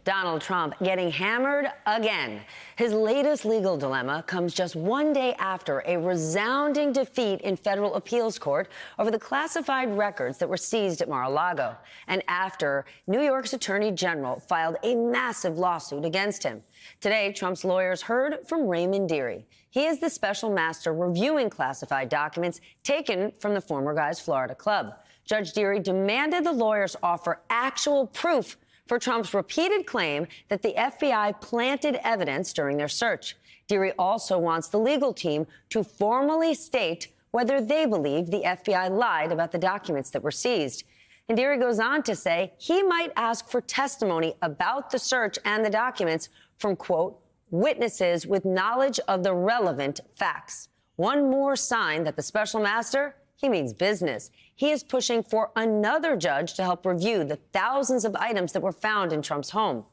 Donald Trump getting hammered again. His latest legal dilemma comes just one day after a resounding defeat in federal appeals court over the classified records that were seized at Mar-a-Lago, and after New York's Attorney General filed a massive lawsuit against him. Today, Trump's lawyers heard from Raymond Dearie. He is the special master reviewing classified documents taken from the former guy's Florida club. Judge Dearie demanded the lawyers offer actual proof for Trump's repeated claim that the FBI planted evidence during their search. Dearie also wants the legal team to formally state whether they believe the FBI lied about the documents that were seized. And Dearie goes on to say he might ask for testimony about the search and the documents from, quote, witnesses with knowledge of the relevant facts. One more sign that the special master, he means business. He is pushing for another judge to help review the thousands of items that were found in Trump's home.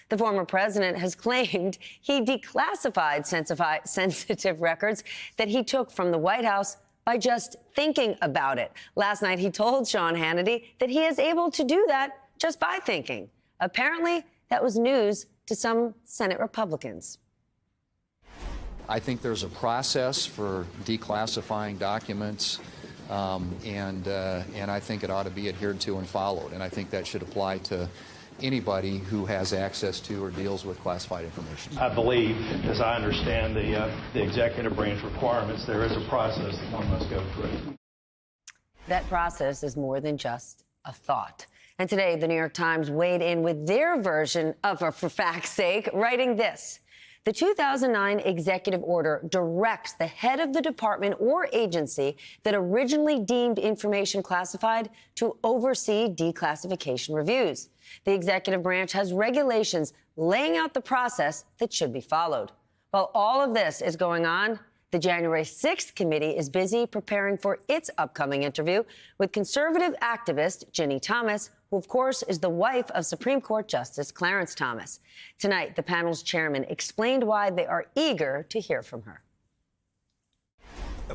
The former president has claimed he declassified sensitive records that he took from the White House by just thinking about it. Last night, he told Sean Hannity that he is able to do that just by thinking. Apparently, that was news to some Senate Republicans. I think there's a process for declassifying documents, and I think it ought to be adhered to and followed. And I think that should apply to anybody who has access to or deals with classified information. I believe, as I understand the executive branch requirements, there is a process that one must go through. That process is more than just a thought. And today, the New York Times weighed in with their version of a for fact's sake, writing this. The 2009 executive order directs the head of the department or agency that originally deemed information classified to oversee declassification reviews. The executive branch has regulations laying out the process that should be followed. While all of this is going on, the January 6th committee is busy preparing for its upcoming interview with conservative activist Ginny Thomas, who, of course, is the wife of Supreme Court Justice Clarence Thomas. Tonight, the panel's chairman explained why they are eager to hear from her.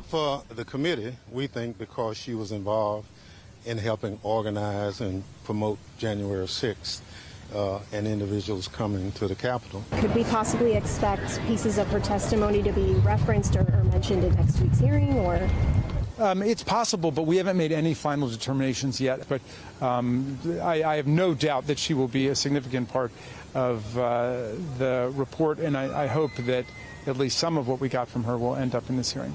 For the committee, we think because she was involved in helping organize and promote January 6th, and individuals coming to the Capitol. Could we possibly expect pieces of her testimony to be referenced or mentioned in next week's hearing, or? It's possible, but we haven't made any final determinations yet. But I have no doubt that she will be a significant part of the report, and I hope that at least some of what we got from her will end up in this hearing.